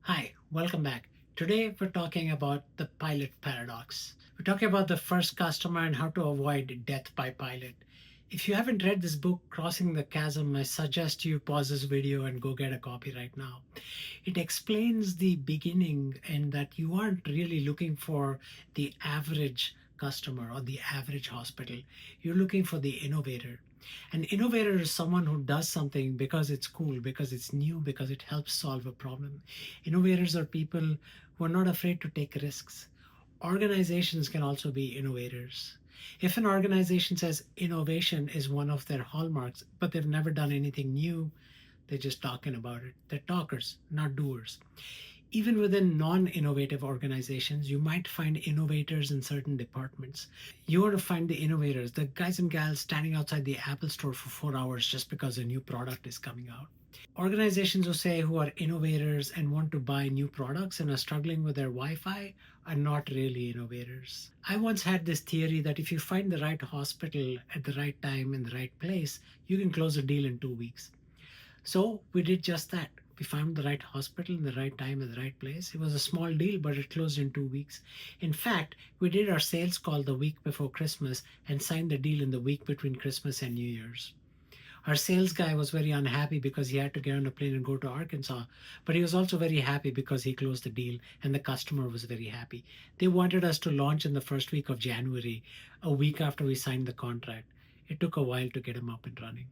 Hi, welcome back. Today we're talking about the pilot paradox. We're talking about the first customer and how to avoid death by pilot. If you haven't read this book, Crossing the Chasm, I suggest you pause this video and go get a copy right now. It explains the beginning and that you aren't really looking for the average customer or the average hospital. You're looking for the innovator. An innovator is someone who does something because it's cool, because it's new, because it helps solve a problem. Innovators are people who are not afraid to take risks. Organizations can also be innovators. If an organization says innovation is one of their hallmarks, but they've never done anything new, they're just talking about it. They're talkers, not doers. Even within non innovative organizations, you might find innovators in certain departments. You want to find the innovators, the guys and gals standing outside the Apple store for 4 hours just because a new product is coming out. Organizations who are innovators and want to buy new products and are struggling with their Wi Fi are not really innovators. I once had this theory that if you find the right hospital at the right time in the right place, you can close a deal in 2 weeks. So we did just that. We found the right hospital in the right time at the right place. It was a small deal, but it closed in 2 weeks. In fact, we did our sales call the week before Christmas and signed the deal in the week between Christmas and New Year's. Our sales guy was very unhappy because he had to get on a plane and go to Arkansas, but he was also very happy because he closed the deal and the customer was very happy. They wanted us to launch in the first week of January, a week after we signed the contract. It took a while to get him up and running.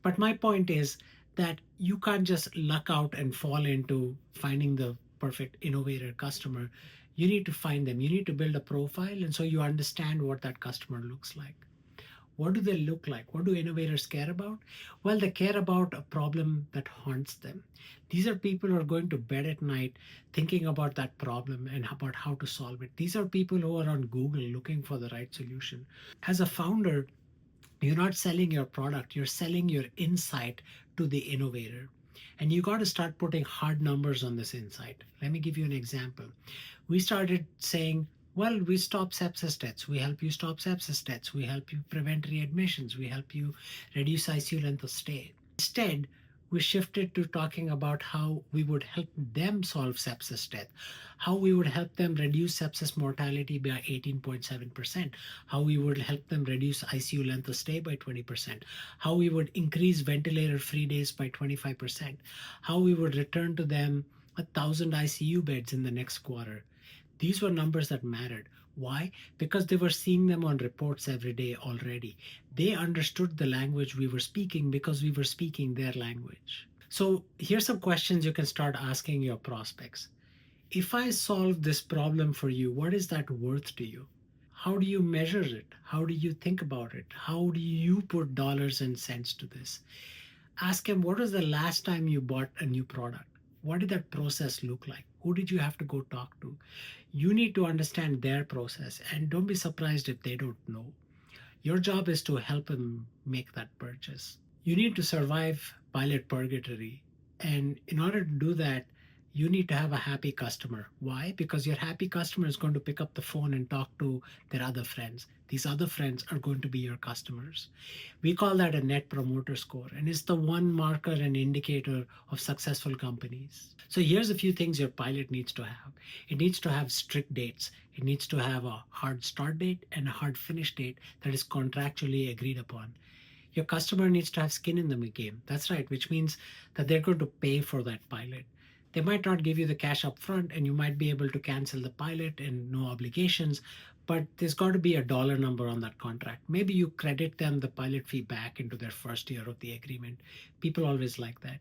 But my point is that you can't just luck out and fall into finding the perfect innovator customer. You need to find them. You need to build a profile. And so you understand what that customer looks like. What do they look like? What do innovators care about? Well, they care about a problem that haunts them. These are people who are going to bed at night thinking about that problem and about how to solve it. These are people who are on Google looking for the right solution. As a founder, you're not selling your product, you're selling your insight to the innovator. And you got to start putting hard numbers on this insight. Let me give you an example. We started saying, well, we stop sepsis deaths. We help you stop sepsis deaths. We help you prevent readmissions. We help you reduce ICU length of stay. Instead, we shifted to talking about how we would help them solve sepsis death, how we would help them reduce sepsis mortality by 18.7%, how we would help them reduce ICU length of stay by 20%, how we would increase ventilator free days by 25%, how we would return to them 1,000 ICU beds in the next quarter. These were numbers that mattered. Why? Because they were seeing them on reports every day already. They understood the language we were speaking because we were speaking their language. So here's some questions you can start asking your prospects. If I solve this problem for you, what is that worth to you? How do you measure it? How do you think about it? How do you put dollars and cents to this? Ask him, what was the last time you bought a new product? What did that process look like? Who did you have to go talk to? You need to understand their process and don't be surprised if they don't know. Your job is to help them make that purchase. You need to survive Pilot Purgatory. And in order to do that, you need to have a happy customer. Why? Because your happy customer is going to pick up the phone and talk to their other friends. These other friends are going to be your customers. We call that a net promoter score, and it's the one marker and indicator of successful companies. So here's a few things your pilot needs to have. It needs to have strict dates. It needs to have a hard start date and a hard finish date that is contractually agreed upon. Your customer needs to have skin in the game. That's right, which means that they're going to pay for that pilot. They might not give you the cash up front and you might be able to cancel the pilot and no obligations, but there's got to be a dollar number on that contract. Maybe you credit them the pilot fee back into their first year of the agreement. People always like that.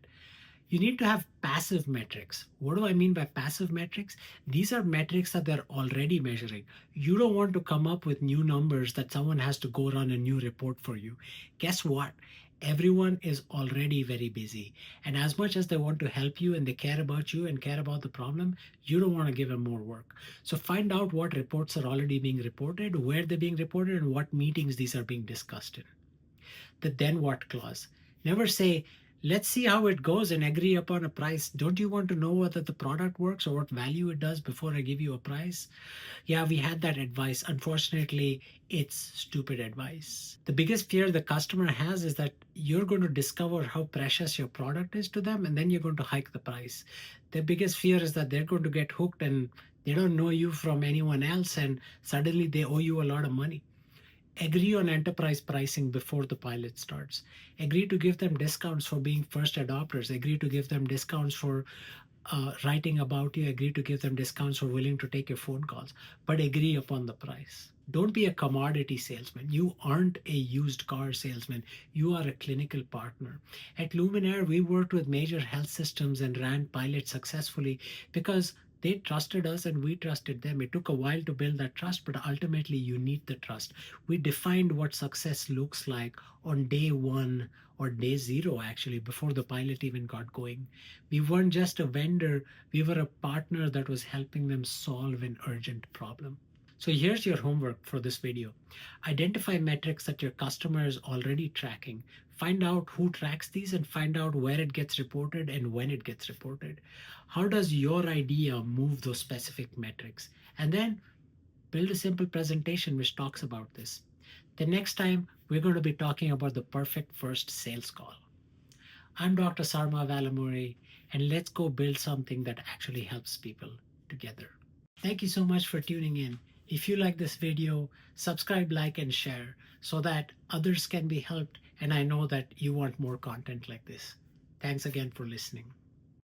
You need to have passive metrics. What do I mean by passive metrics? These are metrics that they're already measuring. You don't want to come up with new numbers that someone has to go run a new report for you. Guess what? Everyone is already very busy. And as much as they want to help you and they care about you and care about the problem, you don't want to give them more work. So find out what reports are already being reported, where they're being reported, and what meetings these are being discussed in. The then what clause. Never say, let's see how it goes and agree upon a price. Don't you want to know whether the product works or what value it does before I give you a price? Yeah, we had that advice. Unfortunately, it's stupid advice. The biggest fear the customer has is that you're going to discover how precious your product is to them and then you're going to hike the price. Their biggest fear is that they're going to get hooked and they don't know you from anyone else, and suddenly they owe you a lot of money. Agree on enterprise pricing before the pilot starts. Agree to give them discounts for being first adopters. Agree to give them discounts for writing about you. Agree to give them discounts for willing to take your phone calls, but agree upon the price. Don't be a commodity salesman. You aren't a used car salesman. You are a clinical partner. At Luminaire, we worked with major health systems and ran pilots successfully because they trusted us and we trusted them. It took a while to build that trust, but ultimately you need the trust. We defined what success looks like on day one or day zero, actually, before the pilot even got going. We weren't just a vendor, we were a partner that was helping them solve an urgent problem. So here's your homework for this video. Identify metrics that your customer is already tracking. Find out who tracks these and find out where it gets reported and when it gets reported. How does your idea move those specific metrics? And then build a simple presentation which talks about this. The next time, we're going to be talking about the perfect first sales call. I'm Dr. Sarma Velamuri, and let's go build something that actually helps people together. Thank you so much for tuning in. If you like this video, subscribe, like, and share so that others can be helped. And I know that you want more content like this. Thanks again for listening.